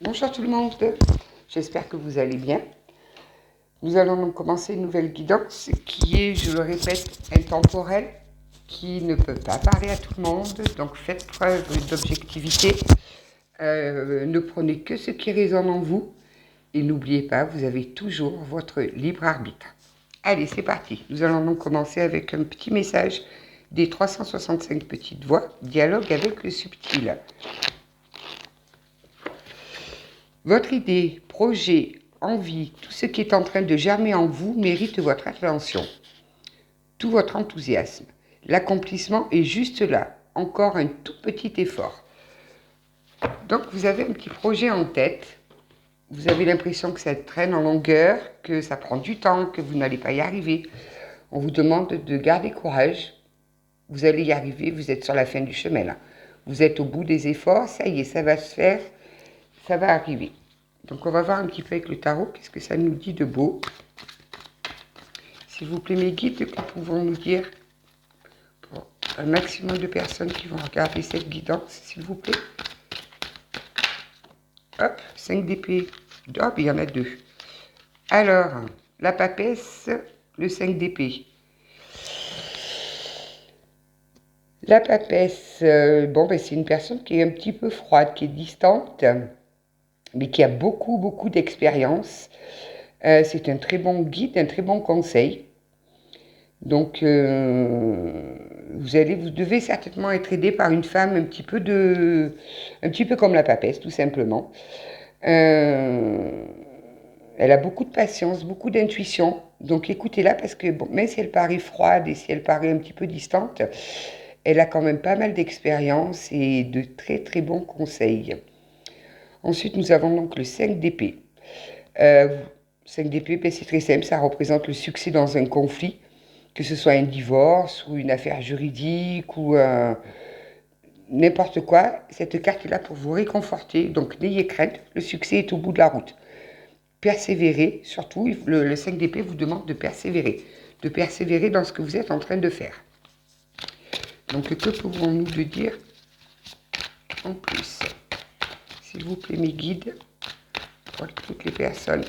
Bonjour tout le monde, j'espère que vous allez bien. Nous allons donc commencer une nouvelle guidance qui est, je le répète, intemporelle, qui ne peut pas parler à tout le monde, donc faites preuve d'objectivité, ne prenez que ce qui résonne en vous et n'oubliez pas, vous avez toujours votre libre arbitre. Allez, c'est parti. Nous allons donc commencer avec un petit message des 365 petites voix, dialogue avec le subtil. Votre idée, projet, envie, tout ce qui est en train de germer en vous mérite votre attention, tout votre enthousiasme. L'accomplissement est juste là, encore un tout petit effort. Donc vous avez un petit projet en tête, vous avez l'impression que ça traîne en longueur, que ça prend du temps, que vous n'allez pas y arriver. On vous demande de garder courage, vous allez y arriver, vous êtes sur la fin du chemin là. Vous êtes au bout des efforts, ça y est, ça va se faire, ça va arriver. Donc on va voir un petit peu avec le tarot, qu'est-ce que ça nous dit de beau. S'il vous plaît mes guides, que pouvons-nous dire pour un maximum de personnes qui vont regarder cette guidance, s'il vous plaît. Hop, 5 d'épée. Hop, il y en a 2. Alors, la papesse, le 5 d'épée. La papesse, c'est une personne qui est un petit peu froide, qui est distante, mais qui a beaucoup d'expérience. C'est un très bon guide, un très bon conseil. Donc, vous devez certainement être aidé par une femme un petit peu comme la papesse, tout simplement. Elle a beaucoup de patience, beaucoup d'intuition. Donc, écoutez-la parce que, bon, même si elle paraît froide et si elle paraît un petit peu distante, elle a quand même pas mal d'expérience et de très bons conseils. Ensuite, nous avons donc le 5 d'épée. 5 d'épée, c'est très simple, ça représente le succès dans un conflit, que ce soit un divorce ou une affaire juridique ou n'importe quoi. Cette carte est là pour vous réconforter, donc n'ayez crainte, le succès est au bout de la route. Persévérez, surtout, le 5 d'épée vous demande de persévérer dans ce que vous êtes en train de faire. Donc que pouvons-nous le dire en plus? S'il vous plaît mes guides, pour toutes les personnes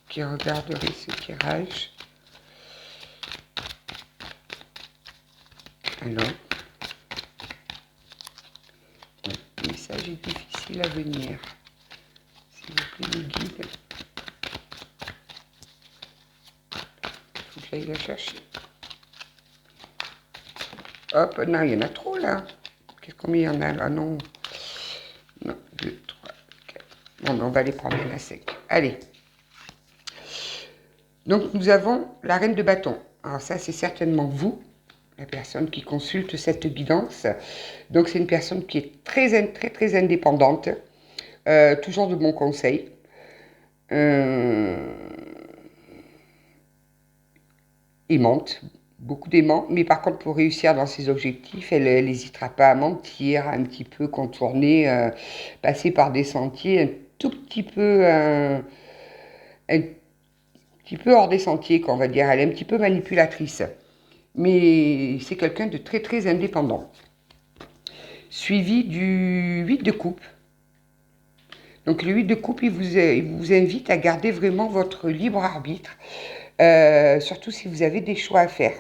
qui regarderaient ce tirage. Alors, le message est difficile à venir. S'il vous plaît, les guides. Il faut que j'aille la chercher. Hop, non, il y en a trop là. Combien il y en a là? Non. Non, 2, 3, 4. Bon, on va les prendre, il y en a 5. Allez. Donc, nous avons la reine de bâton. Alors ça, c'est certainement vous, la personne qui consulte cette guidance. Donc, c'est une personne qui est très indépendante. Toujours de bons conseils. Aimante, beaucoup d'aimants, mais par contre pour réussir dans ses objectifs, elle n'hésitera pas à mentir, un petit peu contourner, passer par des sentiers un tout petit peu, un petit peu hors des sentiers, qu'on va dire. Elle est un petit peu manipulatrice, mais c'est quelqu'un de très indépendant. Suivi du 8 de coupe. Donc le 8 de coupe, il vous invite à garder vraiment votre libre arbitre, surtout si vous avez des choix à faire.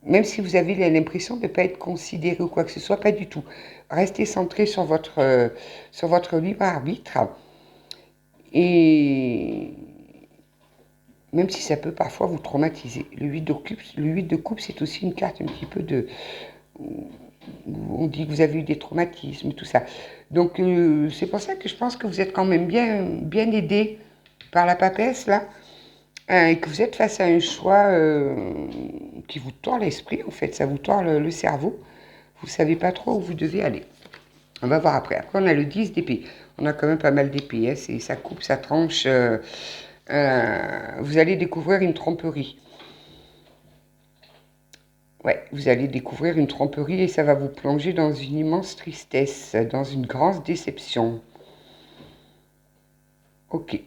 Même si vous avez l'impression de ne pas être considéré ou quoi que ce soit, pas du tout. Restez centré sur votre libre arbitre. Et même si ça peut parfois vous traumatiser. Le 8 de coupe, c'est aussi une carte un petit peu de... On dit que vous avez eu des traumatismes, tout ça. Donc c'est pour ça que je pense que vous êtes quand même bien aidé par la papesse, là. Et que vous êtes face à un choix qui vous tord l'esprit, en fait, ça vous tord le cerveau. Vous ne savez pas trop où vous devez aller. On va voir après. Après, on a le 10 d'épée. On a quand même pas mal d'épées. Hein. Ça coupe, ça tranche. Vous allez découvrir une tromperie. Ouais, vous allez découvrir une tromperie et ça va vous plonger dans une immense tristesse, dans une grande déception. Ok.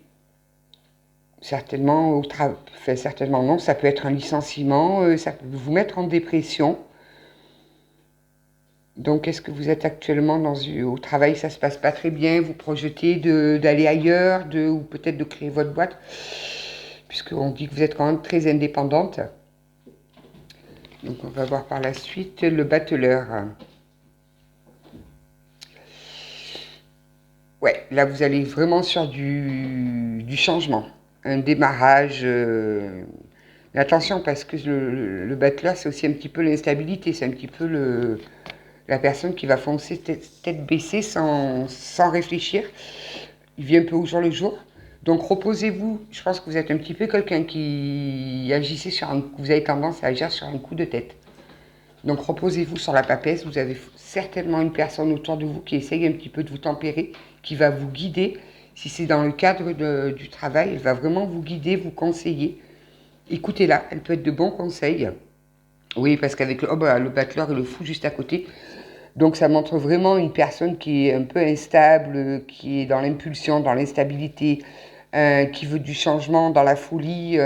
Certainement, certainement non, ça peut être un licenciement, ça peut vous mettre en dépression. Donc, est-ce que vous êtes actuellement au travail, ça se passe pas très bien, vous projetez d'aller ailleurs, ou peut-être de créer votre boîte, puisqu'on dit que vous êtes quand même très indépendante. Donc, on va voir par la suite le battleur. Ouais, là, vous allez vraiment sur du changement, un démarrage. Mais attention, parce que le battleur, c'est aussi un petit peu l'instabilité, c'est un petit peu la personne qui va foncer tête baissée sans réfléchir. Il vit un peu au jour le jour. Donc reposez-vous. Je pense que vous êtes un petit peu quelqu'un qui agissait vous avez tendance à agir sur un coup de tête. Donc reposez-vous sur la papesse. Vous avez certainement une personne autour de vous qui essaye un petit peu de vous tempérer, qui va vous guider. Si c'est dans le cadre du travail, elle va vraiment vous guider, vous conseiller. Écoutez-la, elle peut être de bons conseils. Oui, parce qu'avec le battleur et le fou juste à côté, donc ça montre vraiment une personne qui est un peu instable, qui est dans l'impulsion, dans l'instabilité, qui veut du changement, dans la folie,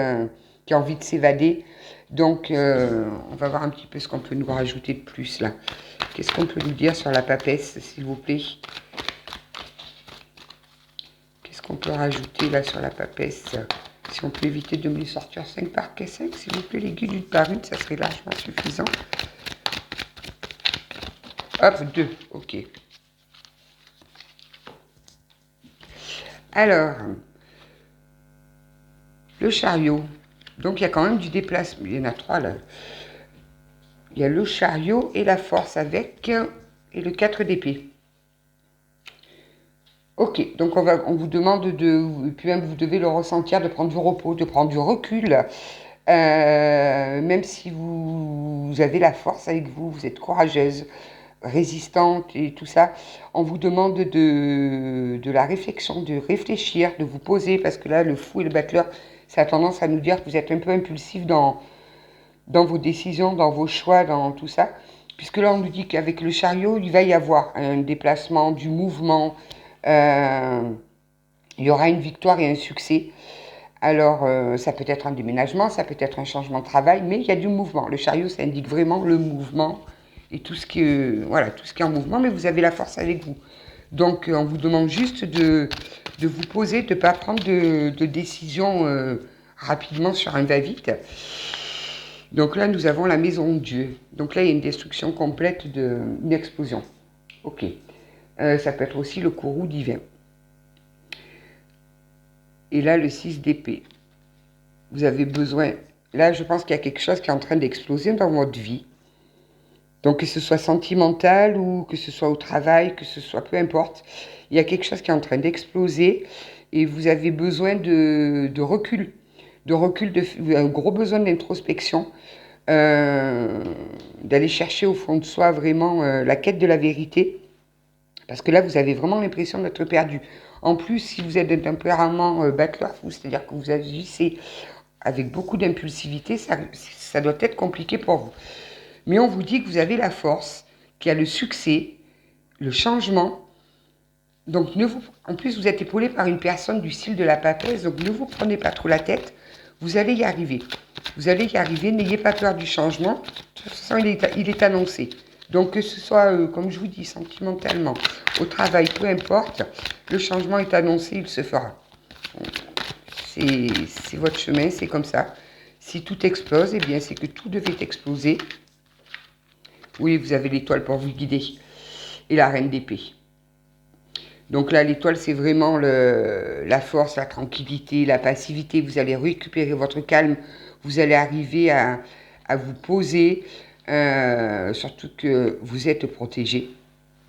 qui a envie de s'évader. Donc on va voir un petit peu ce qu'on peut nous rajouter de plus là. Qu'est-ce qu'on peut nous dire sur la papesse, s'il vous plaît? Qu'est-ce qu'on peut rajouter là sur la papesse? Si on peut éviter de me les sortir 5 par 5, s'il vous plaît, les guides une par une, ça serait largement suffisant. Hop, 2, ok. Alors, le chariot. Donc, il y a quand même du déplacement. Il y en a 3 là. Il y a le chariot et la force avec, et le 4 d'épée. Ok, donc on vous demande et puis même vous devez le ressentir, de prendre du repos, de prendre du recul. Même si vous avez la force avec vous, vous êtes courageuse, résistante et tout ça, on vous demande de la réflexion, de réfléchir, de vous poser, parce que là, le fou et le battleur, ça a tendance à nous dire que vous êtes un peu impulsif dans vos décisions, dans vos choix, dans tout ça. Puisque là, on nous dit qu'avec le chariot, il va y avoir un déplacement, du mouvement, il y aura une victoire et un succès. Alors, ça peut être un déménagement, ça peut être un changement de travail, mais il y a du mouvement. Le chariot, ça indique vraiment le mouvement et tout ce qui est en mouvement, mais vous avez la force avec vous. Donc, on vous demande juste de vous poser, de ne pas prendre de décision rapidement sur un va-vite. Donc là, nous avons la maison de Dieu. Donc là, il y a une destruction complète, une explosion. Ok. Ça peut être aussi le courroux divin. Et là, le 6 d'épée. Vous avez besoin... Là, je pense qu'il y a quelque chose qui est en train d'exploser dans votre vie. Donc, que ce soit sentimental ou que ce soit au travail, que ce soit... Peu importe. Il y a quelque chose qui est en train d'exploser et vous avez besoin de recul. Un gros besoin d'introspection. D'aller chercher au fond de soi vraiment la quête de la vérité. Parce que là, vous avez vraiment l'impression d'être perdu. En plus, si vous êtes d'un tempérament battleur, c'est-à-dire que vous agissez avec beaucoup d'impulsivité, ça doit être compliqué pour vous. Mais on vous dit que vous avez la force, qu'il y a le succès, le changement. Donc, en plus, vous êtes épaulé par une personne du style de la papesse, donc ne vous prenez pas trop la tête. Vous allez y arriver. Vous allez y arriver, n'ayez pas peur du changement. De toute façon, il est annoncé. Donc que ce soit, comme je vous dis, sentimentalement, au travail, peu importe, le changement est annoncé, il se fera. C'est votre chemin, c'est comme ça. Si tout explose, eh bien c'est que tout devait exploser. Oui, vous avez l'étoile pour vous guider. Et la reine d'épée. Donc là, l'étoile, c'est vraiment la force, la tranquillité, la passivité. Vous allez récupérer votre calme. Vous allez arriver à vous poser. Surtout que vous êtes protégé.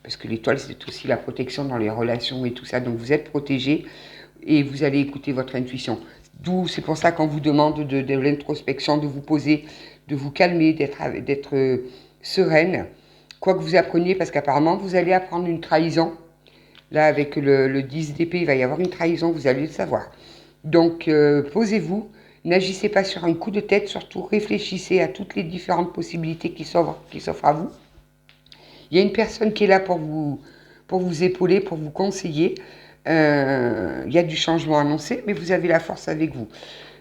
Parce que l'étoile, c'est aussi la protection dans les relations et tout ça. Donc vous êtes protégé et vous allez écouter votre intuition. D'où, c'est pour ça qu'on vous demande de l'introspection, de vous poser, de vous calmer, d'être sereine. Quoi que vous appreniez, parce qu'apparemment, vous allez apprendre une trahison. Là, avec le 10 d'épée, il va y avoir une trahison, vous allez le savoir. Donc, posez-vous, n'agissez pas sur un coup de tête, surtout réfléchissez à toutes les différentes possibilités qui s'offrent à vous. Il y a une personne qui est là pour vous épauler, pour vous conseiller. Il y a du changement annoncé, mais vous avez la force avec vous.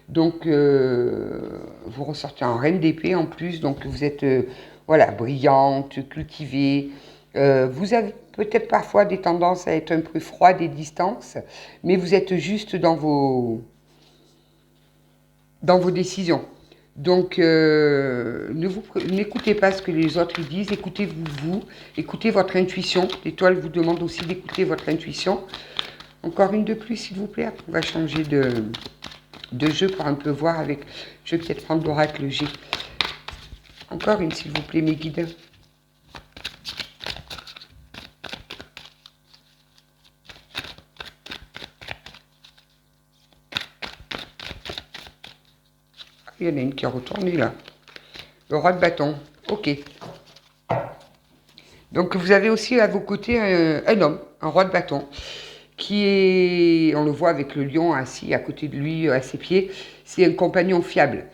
Donc, vous ressortez en reine d'épée en plus, donc voilà, brillante, cultivée. Vous avez peut-être parfois des tendances à être un peu froide et distance, mais vous êtes juste dans vos décisions. Donc, n'écoutez pas ce que les autres disent, écoutez-vous, écoutez votre intuition. L'étoile vous demande aussi d'écouter votre intuition. Encore une de plus, s'il vous plaît. On va changer de jeu pour un peu voir avec... Je vais peut-être prendre l'oracle G. Encore une, s'il vous plaît, mes guides. Il y en a une qui est retournée là. Le roi de bâton. Ok. Donc vous avez aussi à vos côtés un homme, un roi de bâton, qui est, on le voit avec le lion assis à côté de lui, à ses pieds, c'est un compagnon fiable.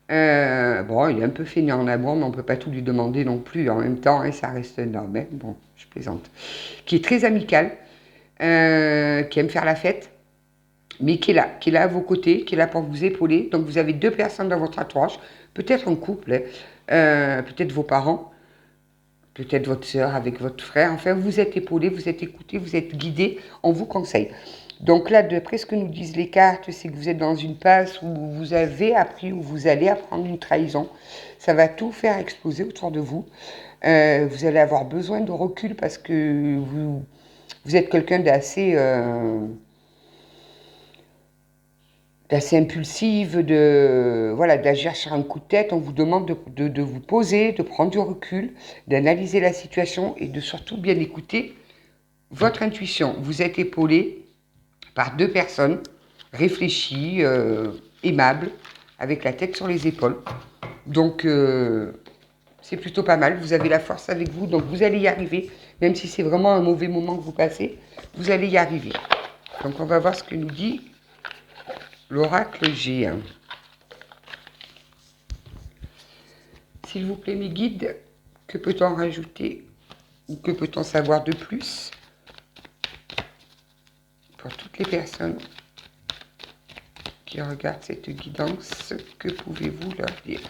Bon, il est un peu fainéant en amour, mais on ne peut pas tout lui demander non plus. En même temps, hein, ça reste un homme. Hein. Bon, je plaisante. Qui est très amical, qui aime faire la fête, mais qui est là à vos côtés, qui est là pour vous épauler. Donc vous avez deux personnes dans votre entourage, peut-être un couple, peut-être vos parents, peut-être votre soeur avec votre frère. Enfin, vous êtes épaulé, vous êtes écouté, vous êtes guidé, on vous conseille. Donc là, d'après ce que nous disent les cartes, c'est que vous êtes dans une passe où vous avez appris, où vous allez apprendre une trahison. Ça va tout faire exploser autour de vous. Vous allez avoir besoin de recul parce que vous êtes quelqu'un d'assez impulsive, d'agir sur un coup de tête. On vous demande de vous poser, de prendre du recul, d'analyser la situation et de surtout bien écouter votre intuition. Vous êtes épaulé par deux personnes réfléchies, aimables, avec la tête sur les épaules. Donc, c'est plutôt pas mal. Vous avez la force avec vous, donc vous allez y arriver. Même si c'est vraiment un mauvais moment que vous passez, vous allez y arriver. Donc, on va voir ce que nous dit l'oracle G. S'il vous plaît, mes guides, que peut-on rajouter ou que peut-on savoir de plus pour toutes les personnes qui regardent cette guidance? Que pouvez-vous leur dire?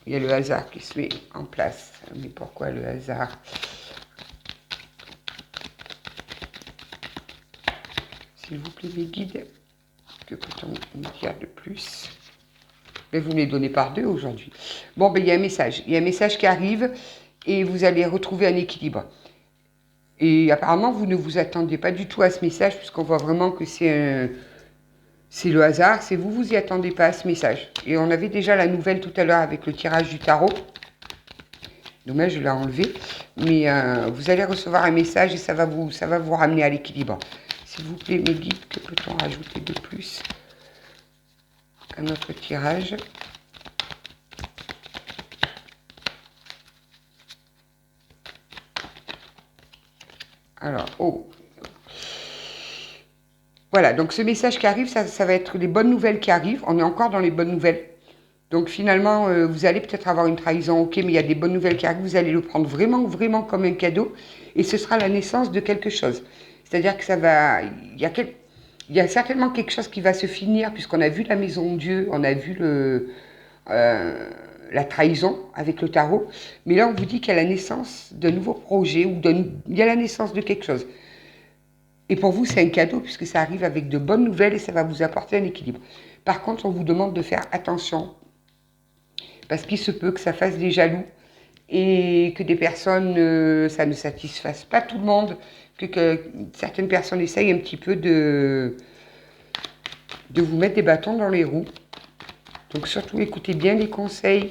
Il y a le hasard qui se met en place. Mais pourquoi le hasard? S'il vous plaît, mes guides, que peut-on nous dire de plus? Mais vous me les donnez par deux aujourd'hui. Bon, ben, il y a un message. Il y a un message qui arrive et vous allez retrouver un équilibre. Et apparemment, vous ne vous attendez pas du tout à ce message puisqu'on voit vraiment que c'est le hasard. C'est vous y attendez pas à ce message. Et on avait déjà la nouvelle tout à l'heure avec le tirage du tarot. Dommage, je l'ai enlevé. Mais vous allez recevoir un message et ça va vous ramener à l'équilibre. S'il vous plaît, mes guides, que peut-on rajouter de plus à notre tirage? Alors, oh. Voilà, donc ce message qui arrive, ça va être les bonnes nouvelles qui arrivent. On est encore dans les bonnes nouvelles. Donc finalement, vous allez peut-être avoir une trahison, ok, mais il y a des bonnes nouvelles qui arrivent. Vous allez le prendre vraiment, vraiment comme un cadeau. Et ce sera la naissance de quelque chose. C'est-à-dire que ça va... Il y a certainement quelque chose qui va se finir, puisqu'on a vu la maison de Dieu, on a vu la trahison avec le tarot. Mais là, on vous dit qu'il y a la naissance d'un nouveau projet, ou il y a la naissance de quelque chose. Et pour vous, c'est un cadeau, puisque ça arrive avec de bonnes nouvelles et ça va vous apporter un équilibre. Par contre, on vous demande de faire attention, parce qu'il se peut que ça fasse des jaloux, et que des personnes, ça ne satisfasse pas tout le monde, que certaines personnes essayent un petit peu de vous mettre des bâtons dans les roues. Donc surtout, écoutez bien les conseils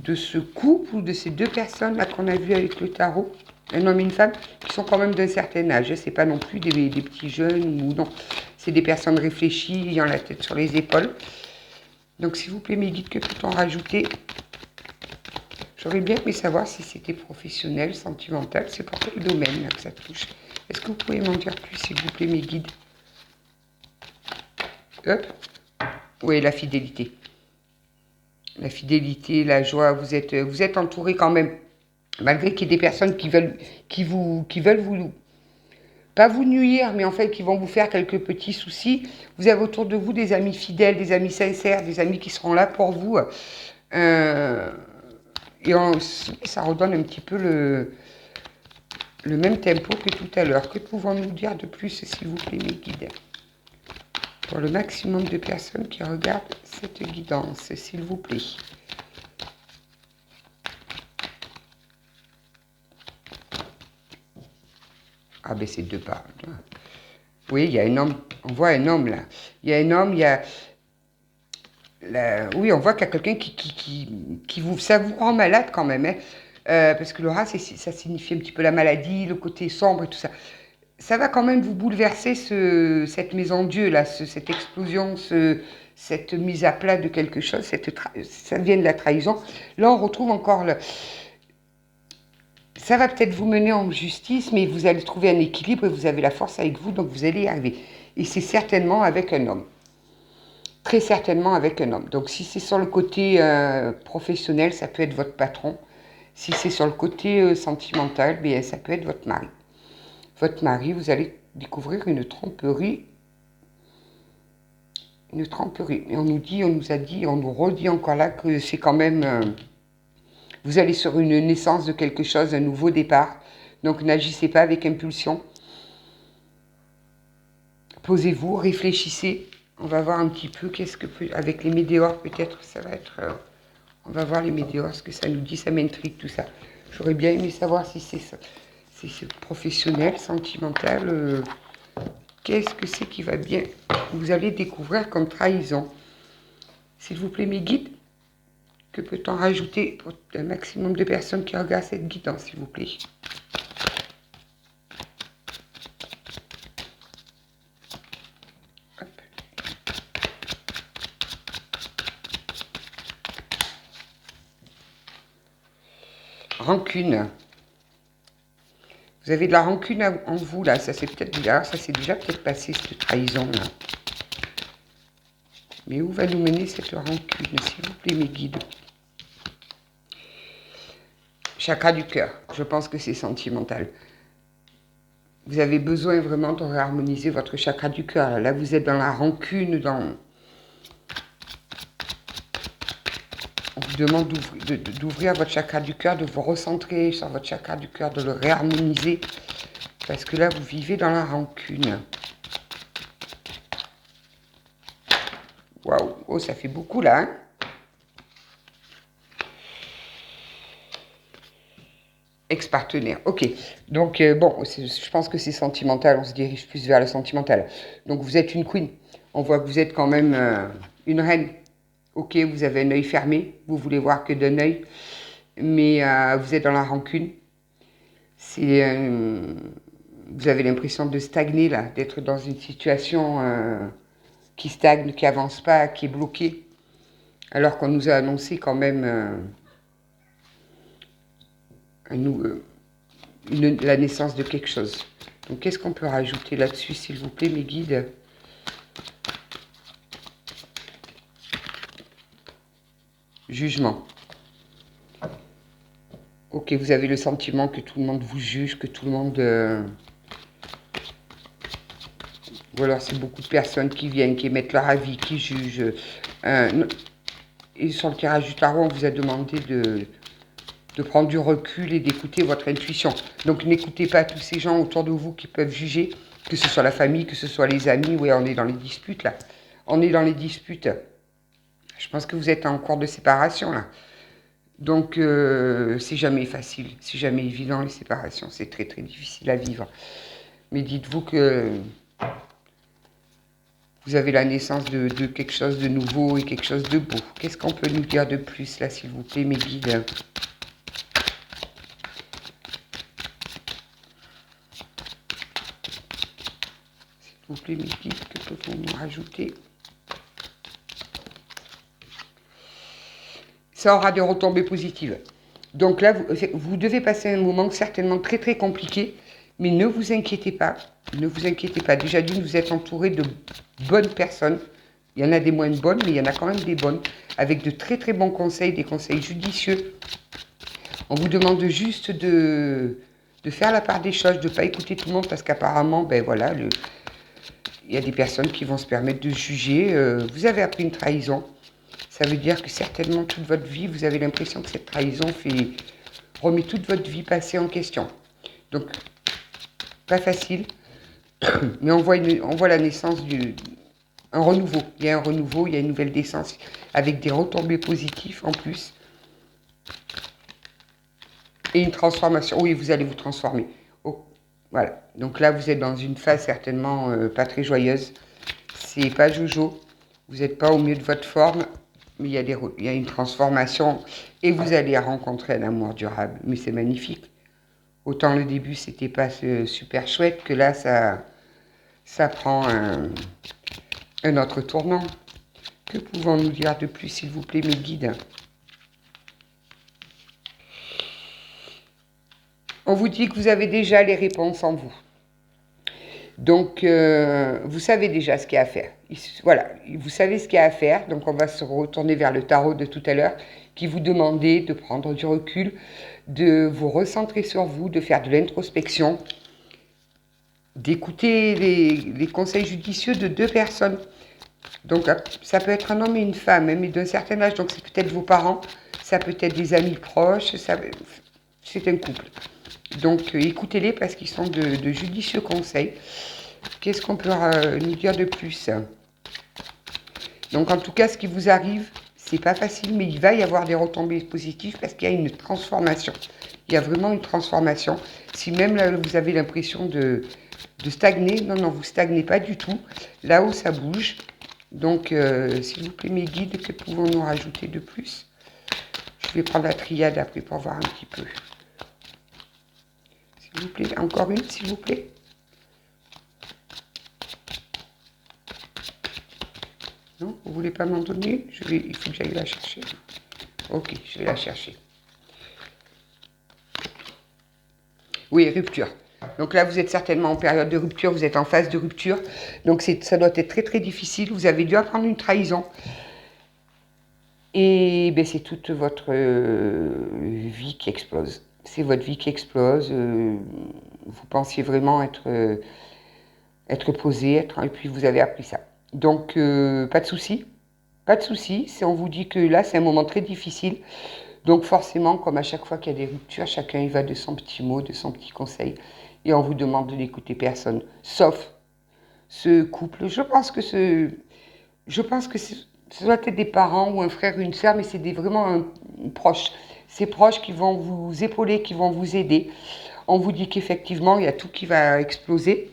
de ce couple ou de ces deux personnes-là qu'on a vu avec le tarot, un homme et une femme, qui sont quand même d'un certain âge. C'est pas non plus des petits jeunes, ou non. C'est des personnes réfléchies, ayant la tête sur les épaules. Donc s'il vous plaît, mes guides, que peut-on rajouter? J'aurais bien aimé savoir si c'était professionnel, sentimental. C'est pour quel domaine là, que ça touche? Est-ce que vous pouvez m'en dire plus, s'il vous plaît, mes guides? Hop. Oui, la fidélité. La fidélité, la joie, vous êtes entouré quand même, malgré qu'il y ait des personnes qui veulent pas vous nuire, mais en fait qui vont vous faire quelques petits soucis. Vous avez autour de vous des amis fidèles, des amis sincères, des amis qui seront là pour vous. Et ça redonne un petit peu le même tempo que tout à l'heure. Que pouvons-nous dire de plus, s'il vous plaît, mes guides? Pour le maximum de personnes qui regardent cette guidance, s'il vous plaît. Ah ben c'est deux pas. Oui, il y a un homme, on voit un homme là. Il y a un homme, il y a... oui, on voit qu'il y a quelqu'un qui vous... Ça vous rend malade quand même, hein. Parce que le rat, ça signifie un petit peu la maladie, le côté sombre et tout ça. Ça va quand même vous bouleverser cette maison Dieu là, cette explosion, cette mise à plat de quelque chose, ça vient de la trahison. Là, on retrouve encore ça va peut-être vous mener en justice, mais vous allez trouver un équilibre et vous avez la force avec vous, donc vous allez y arriver. Et c'est certainement avec un homme. Très certainement avec un homme. Donc si c'est sur le côté professionnel, ça peut être votre patron. Si c'est sur le côté sentimental, bien, ça peut être votre mari. Votre mari, vous allez découvrir une tromperie. Une tromperie. Et on nous a dit, on nous redit encore là que c'est quand même... vous allez sur une naissance de quelque chose, un nouveau départ. Donc n'agissez pas avec impulsion. Posez-vous, réfléchissez. On va voir un petit peu qu'est-ce que peut... Avec les météores, peut-être, ça va être... on va voir les météores, ce que ça nous dit, ça m'intrigue tout ça. J'aurais bien aimé savoir si c'est ça. C'est ce professionnel, sentimental. Qu'est-ce que c'est qui va bien? Vous allez découvrir comme trahison. S'il vous plaît, mes guides, que peut-on rajouter pour un maximum de personnes qui regardent cette guidance, s'il vous plaît? Hop. Rancune. Vous avez de la rancune en vous, là. Ça s'est peut-être déjà passé, cette trahison-là. Mais où va nous mener cette rancune, s'il vous plaît, mes guides? Chakra du cœur. Je pense que c'est sentimental. Vous avez besoin vraiment de réharmoniser votre chakra du cœur. Là, vous êtes dans la rancune, On vous demande d'ouvrir votre chakra du cœur, de vous recentrer sur votre chakra du cœur, de le réharmoniser. Parce que là, vous vivez dans la rancune. Waouh, oh, ça fait beaucoup là, hein? Ex-partenaire, ok. Donc, bon, je pense que c'est sentimental, on se dirige plus vers le sentimental. Donc, vous êtes une queen. On voit que vous êtes quand même une reine. Ok, vous avez un œil fermé, vous voulez voir que d'un œil, mais vous êtes dans la rancune. Vous avez l'impression de stagner là, d'être dans une situation qui stagne, qui avance pas, qui est bloquée, alors qu'on nous a annoncé quand même la naissance de quelque chose. Donc qu'est-ce qu'on peut rajouter là-dessus, s'il vous plaît, mes guides? Jugement. Ok, vous avez le sentiment que tout le monde vous juge, que tout le monde... Ou alors c'est beaucoup de personnes qui viennent, qui émettent leur avis, qui jugent. Et sur le tirage du tarot, on vous a demandé de prendre du recul et d'écouter votre intuition. Donc n'écoutez pas tous ces gens autour de vous qui peuvent juger, que ce soit la famille, que ce soit les amis. Oui, on est dans les disputes là. On est dans les disputes. Je pense que vous êtes en cours de séparation là. Donc c'est jamais facile, c'est jamais évident les séparations. C'est très très difficile à vivre. Mais dites-vous que vous avez la naissance de quelque chose de nouveau et quelque chose de beau. Qu'est-ce qu'on peut nous dire de plus là, s'il vous plaît, mes guides? S'il vous plaît, mes guides, que peut-on nous rajouter? Ça aura des retombées positives. Donc là, vous devez passer un moment certainement très très compliqué, mais ne vous inquiétez pas. Ne vous inquiétez pas. Déjà d'une, vous êtes entouré de bonnes personnes. Il y en a des moins bonnes, mais il y en a quand même des bonnes, avec de très très bons conseils, des conseils judicieux. On vous demande juste de de faire la part des choses, de ne pas écouter tout le monde parce qu'apparemment, ben voilà, il y a des personnes qui vont se permettre de juger. Vous avez appris une trahison. Ça veut dire que certainement toute votre vie, vous avez l'impression que cette trahison remet toute votre vie passée en question. Donc, pas facile, mais on voit la naissance un renouveau. Il y a un renouveau, il y a une nouvelle naissance avec des retombées positives en plus. Et une transformation. Oui, vous allez vous transformer. Oh, voilà. Donc là, vous êtes dans une phase certainement pas très joyeuse. C'est pas Jojo. Vous n'êtes pas au mieux de votre forme. Mais il y a une transformation. Et vous allez rencontrer un amour durable. Mais c'est magnifique. Autant le début, c'était pas super chouette que là, ça prend un autre tournant. Que pouvons-nous dire de plus, s'il vous plaît, mes guides? On vous dit que vous avez déjà les réponses en vous. Donc, vous savez déjà ce qu'il y a à faire. Voilà, vous savez ce qu'il y a à faire. Donc, on va se retourner vers le tarot de tout à l'heure qui vous demandait de prendre du recul, de vous recentrer sur vous, de faire de l'introspection, d'écouter les conseils judicieux de deux personnes. Donc, ça peut être un homme et une femme, mais d'un certain âge. Donc, c'est peut-être vos parents, ça peut être des amis proches, c'est un couple. Donc, écoutez-les parce qu'ils sont de judicieux conseils. Qu'est-ce qu'on peut nous dire de plus? Donc, en tout cas, ce qui vous arrive, c'est pas facile, mais il va y avoir des retombées positives parce qu'il y a une transformation. Il y a vraiment une transformation. Si même là, vous avez l'impression de stagner, non, vous stagnez pas du tout. Là-haut, ça bouge. Donc, s'il vous plaît, mes guides, que pouvons-nous rajouter de plus? Je vais prendre la triade après pour voir un petit peu. S'il vous plaît, encore une, s'il vous plaît. Non, vous voulez pas m'en donner? Il faut que j'aille la chercher. Ok, je vais la chercher. Oui, rupture. Donc là, vous êtes certainement en période de rupture, vous êtes en phase de rupture. Donc ça doit être très très difficile. Vous avez dû apprendre une trahison. Et ben, c'est toute votre vie qui explose. C'est votre vie qui explose. Vous pensiez vraiment être posé, et puis vous avez appris ça. Donc, pas de souci. Pas de souci. On vous dit que là, c'est un moment très difficile. Donc, forcément, comme à chaque fois qu'il y a des ruptures, chacun y va de son petit mot, de son petit conseil. Et on vous demande de n'écouter personne. Sauf ce couple. Je pense que ce doit être des parents ou un frère ou une sœur, mais c'est vraiment un proche. Ces proches qui vont vous épauler, qui vont vous aider. On vous dit qu'effectivement, il y a tout qui va exploser,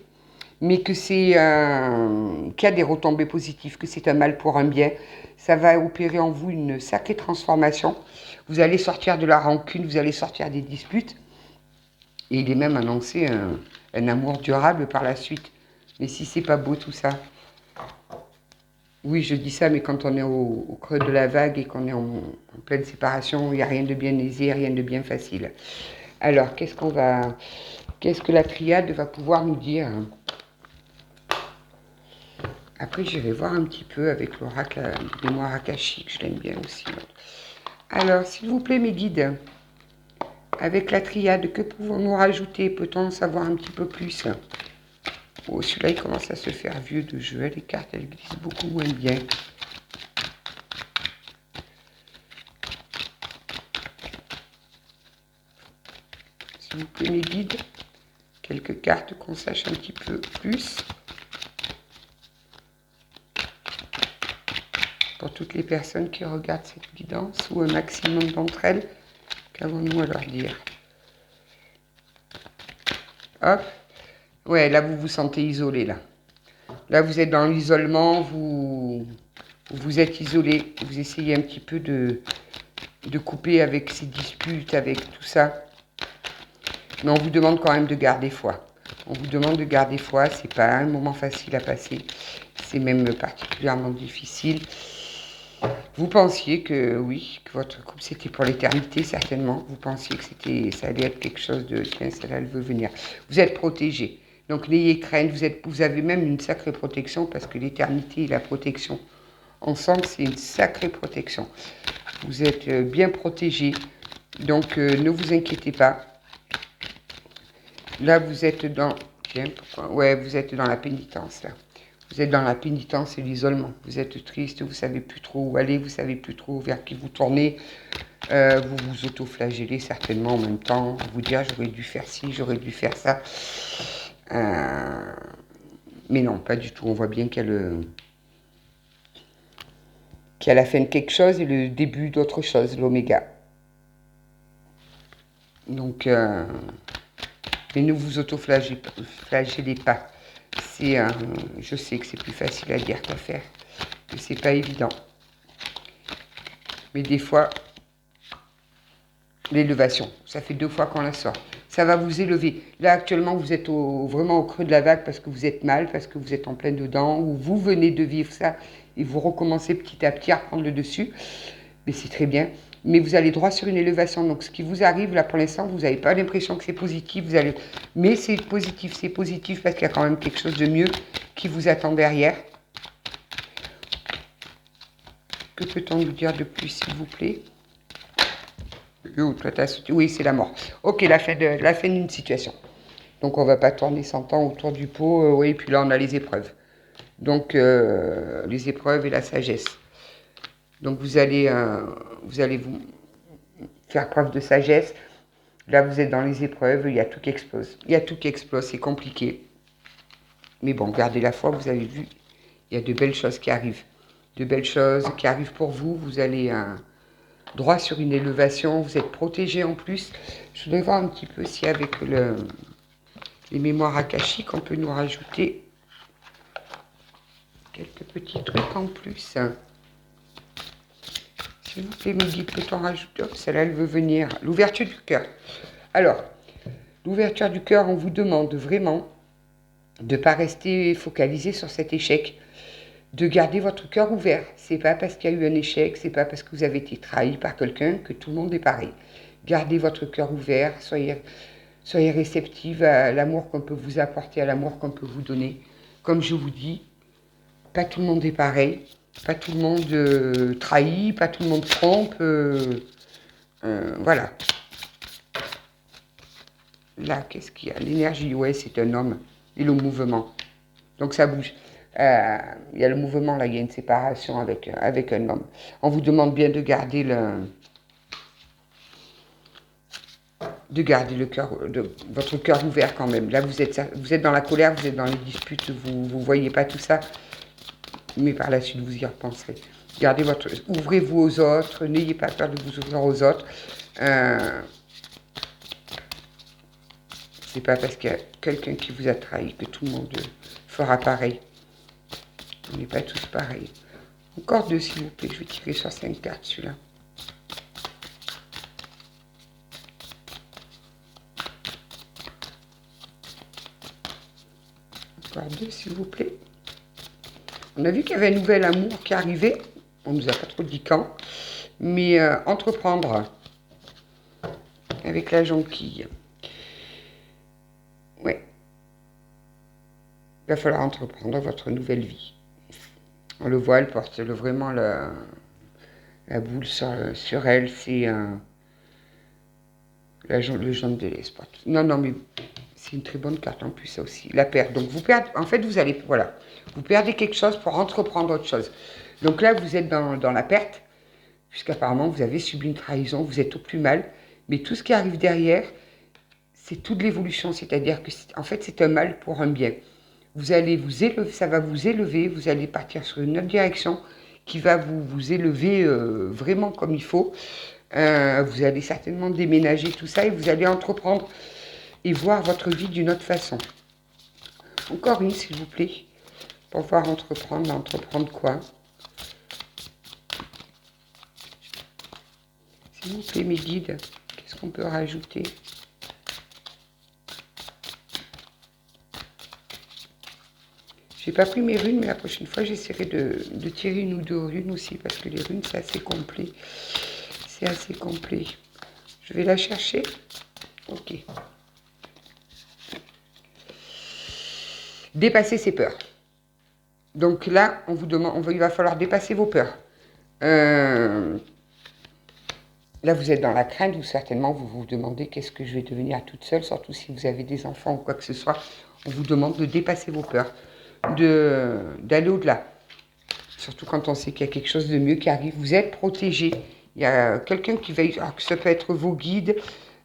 mais que qu'il y a des retombées positives, que c'est un mal pour un bien. Ça va opérer en vous une sacrée transformation. Vous allez sortir de la rancune, vous allez sortir des disputes. Et il est même annoncé un amour durable par la suite. Mais si c'est pas beau tout ça. Oui, je dis ça, mais quand on est au creux de la vague et qu'on est en pleine séparation, il n'y a rien de bien aisé, rien de bien facile. Alors, qu'est-ce que la triade va pouvoir nous dire? Après, j'irai voir un petit peu avec l'oracle, la mémoire akashique, je l'aime bien aussi. Alors, s'il vous plaît, mes guides, avec la triade, que pouvons-nous rajouter? Peut-on en savoir un petit peu plus? Oh, celui-là, il commence à se faire vieux de jeu. Les cartes, elles glissent beaucoup moins bien. S'il vous plaît, mes guides, quelques cartes qu'on sache un petit peu plus. Pour toutes les personnes qui regardent cette guidance, ou un maximum d'entre elles, qu'avons-nous à leur dire? Hop. Ouais, là, vous vous sentez isolé, là. Là, vous êtes dans l'isolement, vous êtes isolé. Vous essayez un petit peu de couper avec ces disputes, avec tout ça. Mais on vous demande quand même de garder foi. On vous demande de garder foi. C'est pas un moment facile à passer. C'est même particulièrement difficile. Vous pensiez que, oui, que votre couple, c'était pour l'éternité, certainement. Vous pensiez que ça allait être quelque chose de... Tiens, celle-là, elle veut venir. Vous êtes protégé. Donc, n'ayez crainte. Vous avez même une sacrée protection parce que l'éternité et la protection, ensemble, c'est une sacrée protection. Vous êtes bien protégé. Donc, ne vous inquiétez pas. Là, vous êtes dans... Tiens, pourquoi? Ouais, vous êtes dans la pénitence, là. Vous êtes dans la pénitence et l'isolement. Vous êtes triste, vous savez plus trop où aller, vous savez plus trop vers qui vous tournez. Vous vous auto-flagellez certainement en même temps. Vous dire, j'aurais dû faire ci, j'aurais dû faire ça. Mais non, pas du tout. On voit bien qu'il y a la fin de quelque chose et le début d'autre chose, l'oméga. Donc, mais ne vous auto-flagellez pas. Je sais que c'est plus facile à dire qu'à faire, que c'est pas évident. Mais des fois, l'élévation, ça fait 2 fois qu'on la sort. Ça va vous élever. Là, actuellement, vous êtes vraiment au creux de la vague parce que vous êtes mal, parce que vous êtes en plein dedans, ou vous venez de vivre ça et vous recommencez petit à petit à reprendre le dessus. Mais c'est très bien. Mais vous allez droit sur une élévation. Donc, ce qui vous arrive, là, pour l'instant, vous n'avez pas l'impression que c'est positif. Mais c'est positif parce qu'il y a quand même quelque chose de mieux qui vous attend derrière. Que peut-on vous dire de plus, s'il vous plaît? Oui, c'est la mort. Ok, la fin d'une situation. Donc, on ne va pas tourner 100 ans autour du pot. Oui, et puis là, on a les épreuves. Donc, les épreuves et la sagesse. Donc, vous allez vous faire preuve de sagesse. Là, vous êtes dans les épreuves, il y a tout qui explose. Il y a tout qui explose, c'est compliqué. Mais bon, gardez la foi, vous avez vu, il y a de belles choses qui arrivent. De belles choses qui arrivent pour vous. Vous allez droit sur une élévation, vous êtes protégé en plus. Je voudrais voir un petit peu si avec les mémoires akashiques, on peut nous rajouter quelques petits trucs en plus. S'il vous plaît, mes guides, peut-on rajouter? Oh, celle-là, elle veut venir. L'ouverture du cœur. Alors, l'ouverture du cœur, on vous demande vraiment de ne pas rester focalisé sur cet échec, de garder votre cœur ouvert. C'est pas parce qu'il y a eu un échec, c'est pas parce que vous avez été trahi par quelqu'un que tout le monde est pareil. Gardez votre cœur ouvert, soyez réceptive à l'amour qu'on peut vous apporter, à l'amour qu'on peut vous donner. Comme je vous dis, pas tout le monde est pareil, pas tout le monde trahit, pas tout le monde trompe. Voilà. Là, qu'est-ce qu'il y a? L'énergie, ouais, c'est un homme. Et le mouvement. Donc ça bouge. Il y a le mouvement, là, il y a une séparation avec un homme. On vous demande bien de garder votre cœur ouvert quand même. Là, vous êtes dans la colère, vous êtes dans les disputes, vous ne voyez pas tout ça. Mais par la suite, vous y repenserez. Ouvrez-vous aux autres, n'ayez pas peur de vous ouvrir aux autres. C'est pas parce qu'il y a quelqu'un qui vous a trahi que tout le monde fera pareil. On n'est pas tous pareils. Encore 2, s'il vous plaît. Je vais tirer sur 5 cartes, celui-là. Encore 2, s'il vous plaît. On a vu qu'il y avait un nouvel amour qui arrivait. On nous a pas trop dit quand. Mais entreprendre avec la jonquille. Ouais. Il va falloir entreprendre votre nouvelle vie. On le voit, elle porte vraiment la boule sur elle. C'est le jaune de l'espoir. Non, mais c'est une très bonne carte en plus, ça aussi. La perte. Donc, vous perdez. En fait, vous perdez quelque chose pour entreprendre autre chose. Donc là, vous êtes dans la perte, puisqu'apparemment, vous avez subi une trahison, vous êtes au plus mal. Mais tout ce qui arrive derrière, c'est toute l'évolution. C'est-à-dire que, en fait, c'est un mal pour un bien. Vous allez vous élever, ça va vous élever, vous allez partir sur une autre direction qui va vous élever vraiment comme il faut. Vous allez certainement déménager tout ça et vous allez entreprendre et voir votre vie d'une autre façon. Encore une, s'il vous plaît, pour voir entreprendre. Entreprendre quoi? S'il vous plaît, mes guides, qu'est-ce qu'on peut rajouter? J'ai pas pris mes runes, mais la prochaine fois, j'essaierai de tirer 1 ou 2 runes aussi, parce que les runes, c'est assez complet. C'est assez complet. Je vais la chercher. Ok. Dépasser ses peurs. Donc là, on vous demande, il va falloir dépasser vos peurs. Là, vous êtes dans la crainte, ou certainement vous vous demandez qu'est-ce que je vais devenir toute seule, surtout si vous avez des enfants ou quoi que ce soit. On vous demande de dépasser vos peurs, d'aller au-delà. Surtout quand on sait qu'il y a quelque chose de mieux qui arrive. Vous êtes protégé. Il y a quelqu'un qui veille, alors que ça peut être vos guides.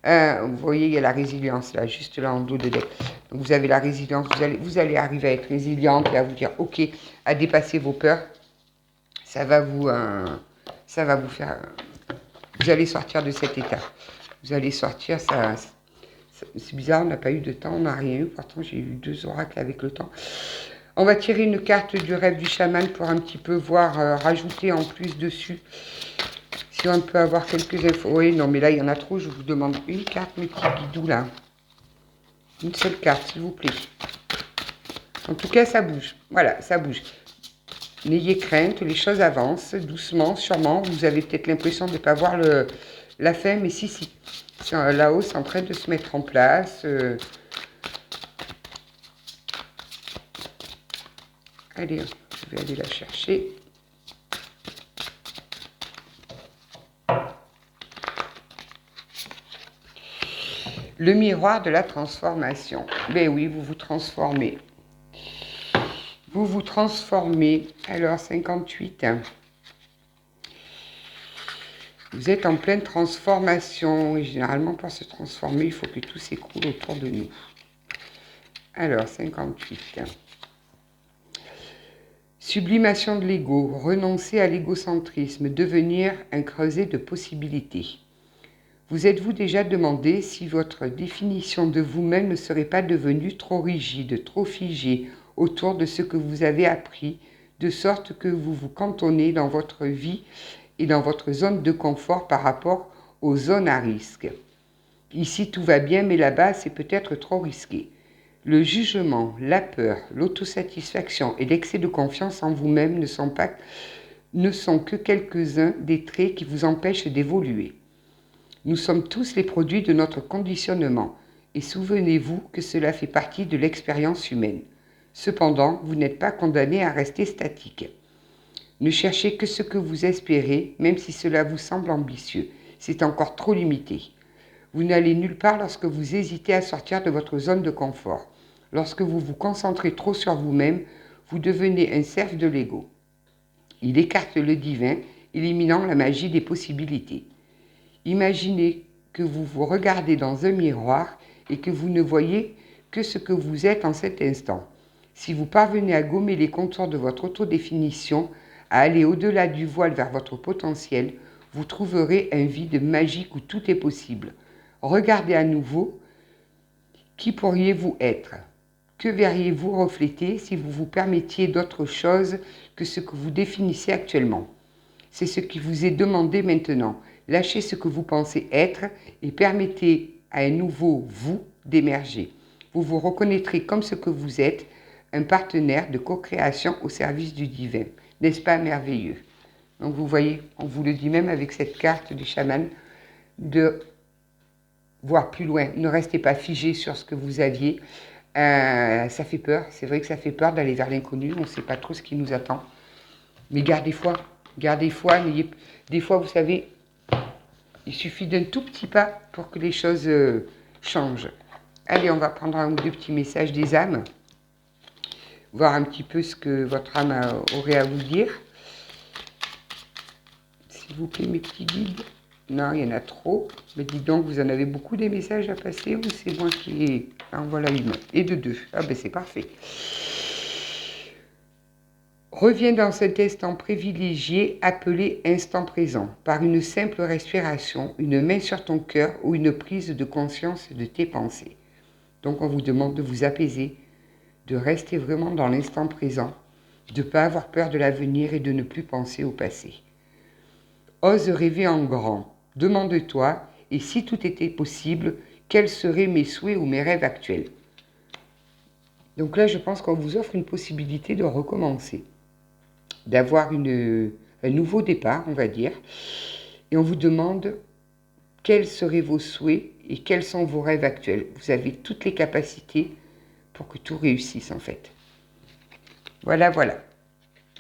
Vous voyez, il y a la résilience là, juste là en dos de deck. Donc vous avez la résilience, vous allez arriver à être résiliente et à vous dire, ok, à dépasser vos peurs. Ça va vous faire... Vous allez sortir de cet état. Vous allez sortir, c'est bizarre, on n'a pas eu de temps, on n'a rien eu. Pourtant, j'ai eu 2 oracles avec le temps. On va tirer une carte du rêve du chaman pour un petit peu voir, rajouter en plus dessus. Si on peut avoir quelques infos. Oui, non, mais là, il y en a trop. Je vous demande une carte, mes petits bidous, là. Une seule carte, s'il vous plaît. En tout cas, ça bouge. Voilà, ça bouge. N'ayez crainte, les choses avancent doucement, sûrement. Vous avez peut-être l'impression de ne pas voir la fin, mais si. La hausse est en train de se mettre en place. Allez, je vais aller la chercher. Le miroir de la transformation. Ben oui, vous vous transformez. Vous vous transformez. Alors, 58. Vous êtes en pleine transformation. Et généralement, pour se transformer, il faut que tout s'écroule autour de nous. Alors, 58. Sublimation de l'ego. Renoncer à l'égocentrisme. Devenir un creuset de possibilités. Vous êtes-vous déjà demandé si votre définition de vous-même ne serait pas devenue trop rigide, trop figée autour de ce que vous avez appris, de sorte que vous vous cantonnez dans votre vie et dans votre zone de confort par rapport aux zones à risque. Ici, tout va bien, mais là-bas, c'est peut-être trop risqué. Le jugement, la peur, l'autosatisfaction et l'excès de confiance en vous-même ne sont que quelques-uns des traits qui vous empêchent d'évoluer. Nous sommes tous les produits de notre conditionnement, et souvenez-vous que cela fait partie de l'expérience humaine. Cependant, vous n'êtes pas condamné à rester statique. Ne cherchez que ce que vous espérez, même si cela vous semble ambitieux. C'est encore trop limité. Vous n'allez nulle part lorsque vous hésitez à sortir de votre zone de confort. Lorsque vous vous concentrez trop sur vous-même, vous devenez un serf de l'ego. Il écarte le divin, éliminant la magie des possibilités. Imaginez que vous vous regardez dans un miroir et que vous ne voyez que ce que vous êtes en cet instant. Si vous parvenez à gommer les contours de votre autodéfinition, à aller au-delà du voile vers votre potentiel, vous trouverez un vide magique où tout est possible. Regardez à nouveau, qui pourriez-vous être? Que verriez-vous refléter si vous vous permettiez d'autre chose que ce que vous définissez actuellement? C'est ce qui vous est demandé maintenant. Lâchez ce que vous pensez être et permettez à un nouveau vous d'émerger. Vous vous reconnaîtrez comme ce que vous êtes, un partenaire de co-création au service du divin. N'est-ce pas merveilleux? Donc vous voyez, on vous le dit même avec cette carte du chaman, de voir plus loin. Ne restez pas figé sur ce que vous aviez. Ça fait peur, c'est vrai que ça fait peur d'aller vers l'inconnu, on ne sait pas trop ce qui nous attend. Mais gardez foi, des fois, vous savez, il suffit d'un tout petit pas pour que les choses changent. Allez, on va prendre un ou deux petits messages des âmes, voir un petit peu ce que votre âme aurait à vous dire. S'il vous plaît, mes petits guides. Non, il y en a trop. Mais dites donc, vous en avez beaucoup des messages à passer ou c'est moi qui en voilà une? Et de 2. Ah ben c'est parfait. Reviens dans cet instant privilégié appelé instant présent, par une simple respiration, une main sur ton cœur ou une prise de conscience de tes pensées. Donc on vous demande de vous apaiser, de rester vraiment dans l'instant présent, de ne pas avoir peur de l'avenir et de ne plus penser au passé. Ose rêver en grand. Demande-toi, et si tout était possible, quels seraient mes souhaits ou mes rêves actuels? Donc là, je pense qu'on vous offre une possibilité de recommencer, d'avoir un nouveau départ, on va dire, et on vous demande quels seraient vos souhaits et quels sont vos rêves actuels. Vous avez toutes les capacités pour que tout réussisse, en fait. Voilà.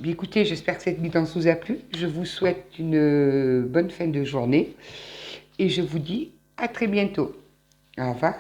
Bien, écoutez, j'espère que cette guidance vous a plu. Je vous souhaite une bonne fin de journée. et je vous dis à très bientôt. Au revoir.